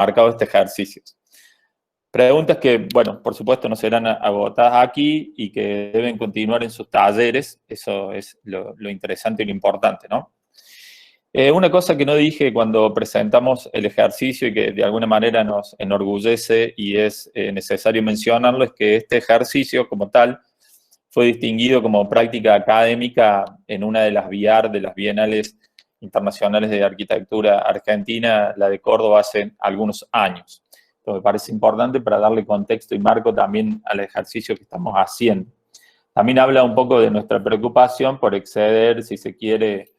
marcado este ejercicio. Preguntas que, bueno, por supuesto no serán agotadas aquí y que deben continuar en sus talleres. Eso es lo interesante y lo importante, ¿no? Una cosa que no dije cuando presentamos el ejercicio y que de alguna manera nos enorgullece y es necesario mencionarlo es que este ejercicio como tal fue distinguido como práctica académica en una de las BIAR, de las Bienales Internacionales de Arquitectura Argentina, la de Córdoba, hace algunos años. Esto me parece importante para darle contexto y marco también al ejercicio que estamos haciendo. También habla un poco de nuestra preocupación por exceder, si se quiere,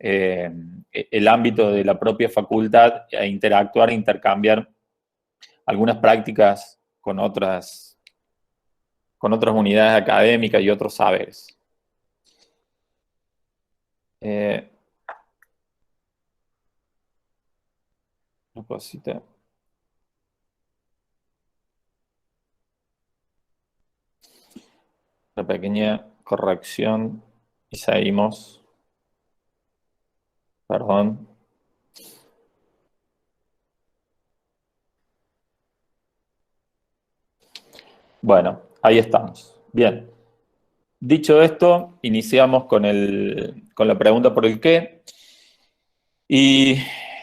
el ámbito de la propia facultad e interactuar e intercambiar algunas prácticas con otras unidades académicas y otros saberes. Una cosita. Una pequeña corrección y seguimos. Perdón. Bueno, ahí estamos. Bien. Dicho esto, iniciamos con la pregunta por el qué. Y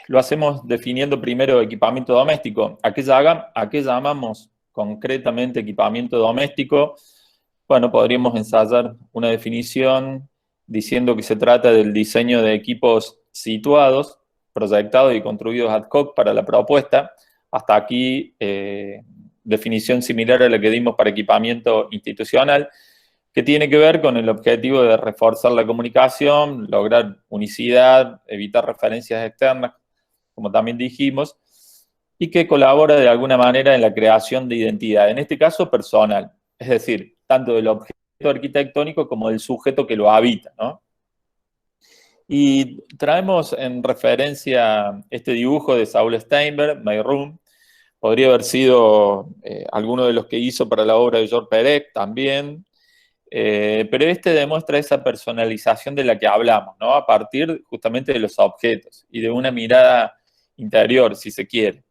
lo hacemos definiendo primero equipamiento doméstico. ¿A qué llamamos concretamente equipamiento doméstico? Bueno, podríamos ensayar una definición diciendo que se trata del diseño de equipos situados, proyectados y construidos ad hoc para la propuesta. Hasta aquí, definición similar a la que dimos para equipamiento institucional, que tiene que ver con el objetivo de reforzar la comunicación, lograr unicidad, evitar referencias externas, como también dijimos, y que colabora de alguna manera en la creación de identidad, en este caso personal, es decir, tanto del objeto arquitectónico como del sujeto que lo habita, ¿no? Y traemos en referencia este dibujo de Saul Steinberg, My Room. Podría haber sido alguno de los que hizo para la obra de Georges Perec también, pero este demuestra esa personalización de la que hablamos, ¿no? A partir justamente de los objetos y de una mirada interior, si se quiere.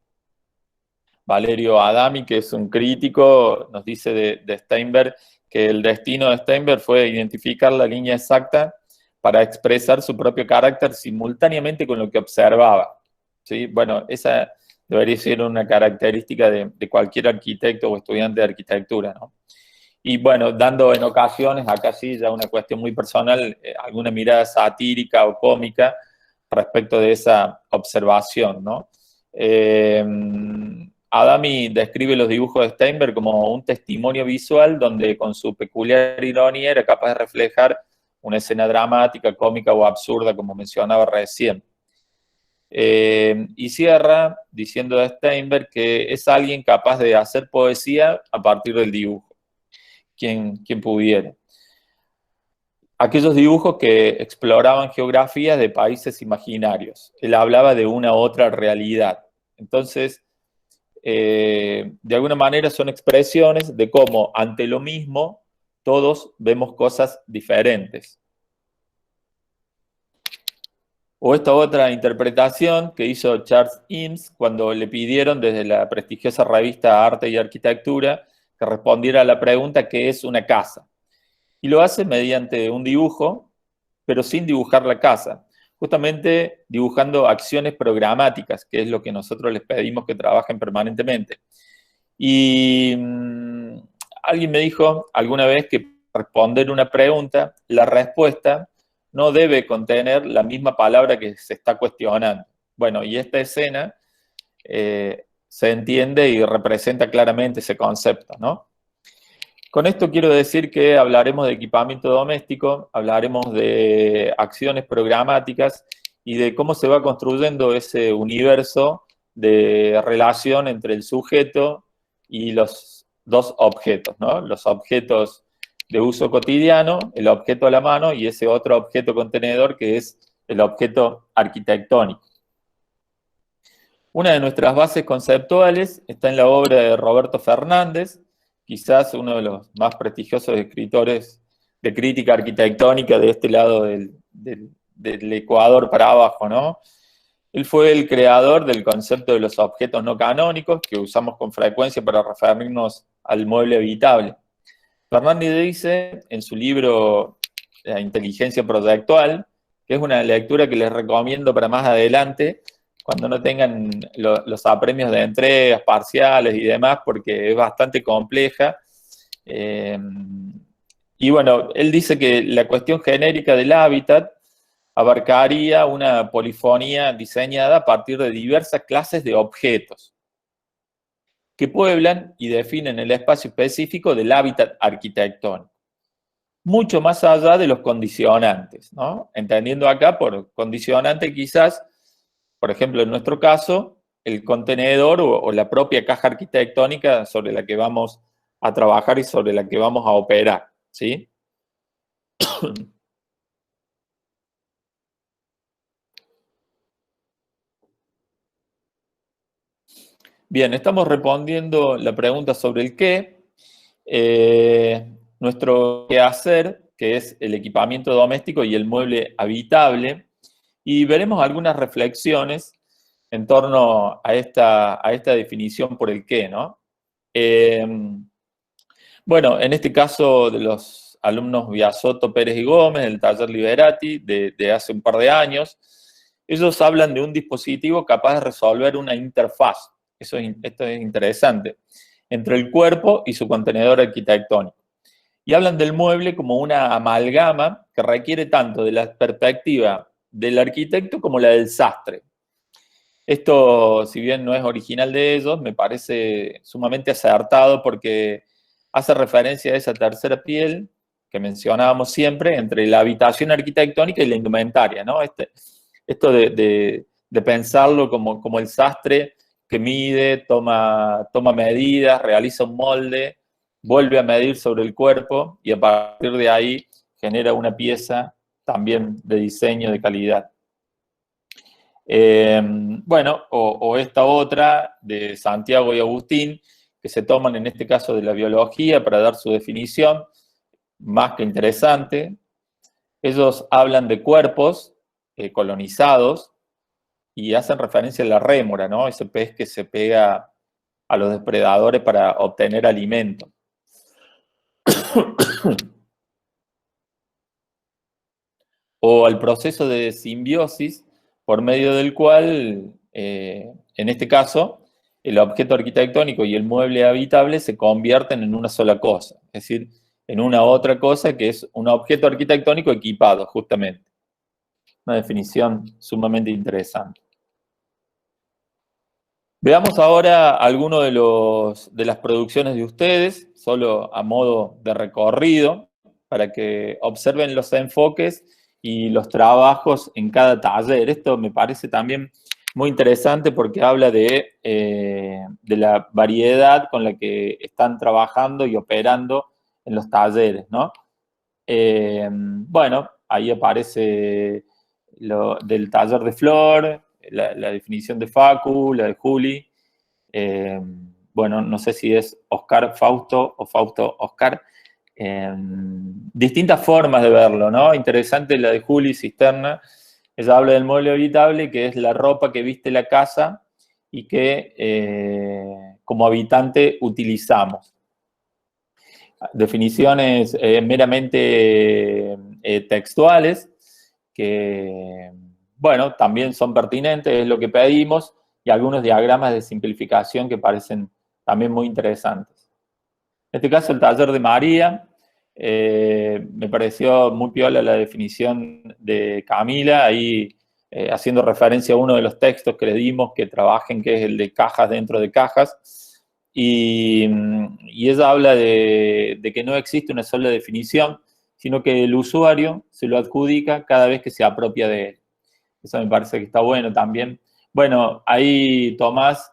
Valerio Adami, que es un crítico, nos dice de Steinberg que el destino de Steinberg fue identificar la línea exacta para expresar su propio carácter simultáneamente con lo que observaba. ¿Sí? Bueno, esa debería ser una característica de cualquier arquitecto o estudiante de arquitectura, ¿no? Y bueno, dando en ocasiones, acá sí, ya una cuestión muy personal, alguna mirada satírica o cómica respecto de esa observación, ¿no? Adami describe los dibujos de Steinberg como un testimonio visual donde con su peculiar ironía era capaz de reflejar una escena dramática, cómica o absurda, como mencionaba recién. Y cierra diciendo de Steinberg que es alguien capaz de hacer poesía a partir del dibujo. Quien pudiera. Aquellos dibujos que exploraban geografías de países imaginarios. Él hablaba de una otra realidad. Entonces, de alguna manera son expresiones de cómo ante lo mismo todos vemos cosas diferentes. O esta otra interpretación que hizo Charles Eames cuando le pidieron desde la prestigiosa revista Arte y Arquitectura que respondiera a la pregunta ¿qué es una casa? Y lo hace mediante un dibujo, pero sin dibujar la casa, justamente dibujando acciones programáticas, que es lo que nosotros les pedimos que trabajen permanentemente. Y alguien me dijo alguna vez que para responder una pregunta, la respuesta no debe contener la misma palabra que se está cuestionando. Bueno, y esta escena se entiende y representa claramente ese concepto, ¿no? Con esto quiero decir que hablaremos de equipamiento doméstico, hablaremos de acciones programáticas y de cómo se va construyendo ese universo de relación entre el sujeto y los dos objetos, ¿no? Los objetos de uso cotidiano, el objeto a la mano y ese otro objeto contenedor que es el objeto arquitectónico. Una de nuestras bases conceptuales está en la obra de Roberto Fernández, quizás uno de los más prestigiosos escritores de crítica arquitectónica de este lado del Ecuador para abajo, ¿no? Él fue el creador del concepto de los objetos no canónicos, que usamos con frecuencia para referirnos al mueble habitable. Fernández dice en su libro La inteligencia proyectual, que es una lectura que les recomiendo para más adelante, cuando no tengan los apremios de entregas parciales y demás, porque es bastante compleja. Y bueno, él dice que la cuestión genérica del hábitat abarcaría una polifonía diseñada a partir de diversas clases de objetos que pueblan y definen el espacio específico del hábitat arquitectónico, mucho más allá de los condicionantes, ¿no? Entendiendo acá por condicionante quizás, por ejemplo, en nuestro caso, el contenedor o la propia caja arquitectónica sobre la que vamos a trabajar y sobre la que vamos a operar, ¿sí? Bien, estamos respondiendo la pregunta sobre el qué. Nuestro quehacer, que es el equipamiento doméstico y el mueble habitable, y veremos algunas reflexiones en torno a esta definición por el qué, ¿no? Bueno, en este caso de los alumnos Biasotto, Pérez y Gómez, del taller Liberati, de hace un par de años, ellos hablan de un dispositivo capaz de resolver una interfaz, esto es interesante, entre el cuerpo y su contenedor arquitectónico. Y hablan del mueble como una amalgama que requiere tanto de la perspectiva del arquitecto como la del sastre. Esto, si bien no es original de ellos, me parece sumamente acertado porque hace referencia a esa tercera piel que mencionábamos siempre entre la habitación arquitectónica y la indumentaria, ¿no? Esto de pensarlo como el sastre que mide, toma medidas, realiza un molde, vuelve a medir sobre el cuerpo y a partir de ahí genera una pieza también de diseño de calidad. Bueno, o esta otra de Santiago y Agustín, que se toman en este caso de la biología para dar su definición, más que interesante. Ellos hablan de cuerpos colonizados y hacen referencia a la rémora, ¿no? Ese pez que se pega a los depredadores para obtener alimento. O al proceso de simbiosis por medio del cual, en este caso, el objeto arquitectónico y el mueble habitable se convierten en una sola cosa, es decir, en una otra cosa que es un objeto arquitectónico equipado, justamente. Una definición sumamente interesante. Veamos ahora algunos de las producciones de ustedes, solo a modo de recorrido, para que observen los enfoques y los trabajos en cada taller. Esto me parece también muy interesante porque habla de la variedad con la que están trabajando y operando en los talleres, ¿no? Bueno, ahí aparece lo del taller de Flor, la definición de Facu, la de Juli. Bueno, no sé si es Oscar Fausto o Fausto Oscar. Distintas formas de verlo, ¿no? Interesante la de Juli Cisterna. Ella habla del mueble habitable, que es la ropa que viste la casa y que como habitante utilizamos. Definiciones meramente textuales que, bueno, también son pertinentes, es lo que pedimos, y algunos diagramas de simplificación que parecen también muy interesantes. En este caso, el taller de María, me pareció muy piola la definición de Camila, ahí haciendo referencia a uno de los textos que le dimos que trabajen, que es el de cajas dentro de cajas, y ella habla de que no existe una sola definición, sino que el usuario se lo adjudica cada vez que se apropia de él. Eso me parece que está bueno también. Bueno, ahí Tomás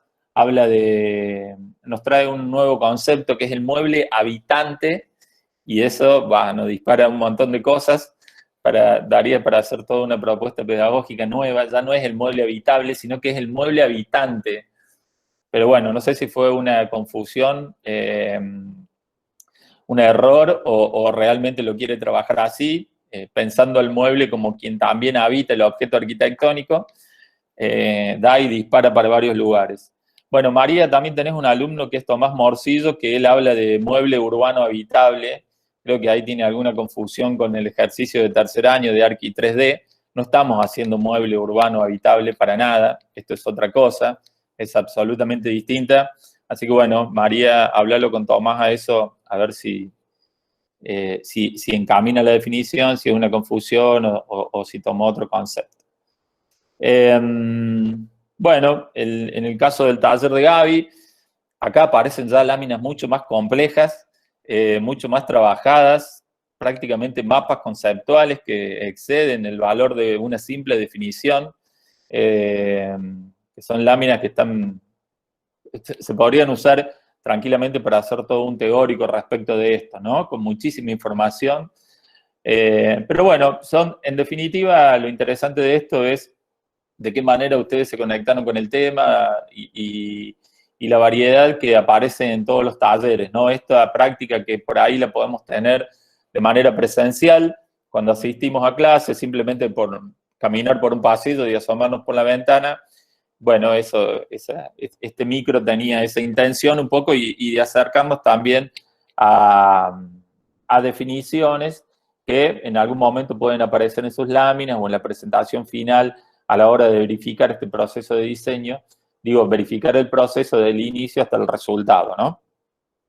nos trae un nuevo concepto que es el mueble habitante, y eso nos dispara un montón de cosas, daría para hacer toda una propuesta pedagógica nueva. Ya no es el mueble habitable, sino que es el mueble habitante. Pero bueno, no sé si fue una confusión, un error, o realmente lo quiere trabajar así, pensando al mueble como quien también habita el objeto arquitectónico. da y dispara para varios lugares. Bueno, María, también tenés un alumno que es Tomás Morcillo, que él habla de mueble urbano habitable. Creo que ahí tiene alguna confusión con el ejercicio de tercer año de Arqui 3D. No estamos haciendo mueble urbano habitable para nada. Esto es otra cosa, es absolutamente distinta. Así que bueno, María, háblalo con Tomás a eso, a ver si encamina la definición, si es una confusión o si tomó otro concepto. Bueno, en el caso del taller de Gaby, acá aparecen ya láminas mucho más complejas, mucho más trabajadas, prácticamente mapas conceptuales que exceden el valor de una simple definición, que son láminas que se podrían usar tranquilamente para hacer todo un teórico respecto de esto, ¿no? Con muchísima información. Pero bueno, en definitiva, lo interesante de esto es de qué manera ustedes se conectaron con el tema y la variedad que aparece en todos los talleres, ¿no? Esta práctica que por ahí la podemos tener de manera presencial, cuando asistimos a clases, simplemente por caminar por un pasillo y asomarnos por la ventana. Bueno, este micro tenía esa intención un poco y de acercarnos también a definiciones que en algún momento pueden aparecer en sus láminas o en la presentación final a la hora de verificar este proceso de diseño, digo, verificar el proceso del inicio hasta el resultado, ¿no?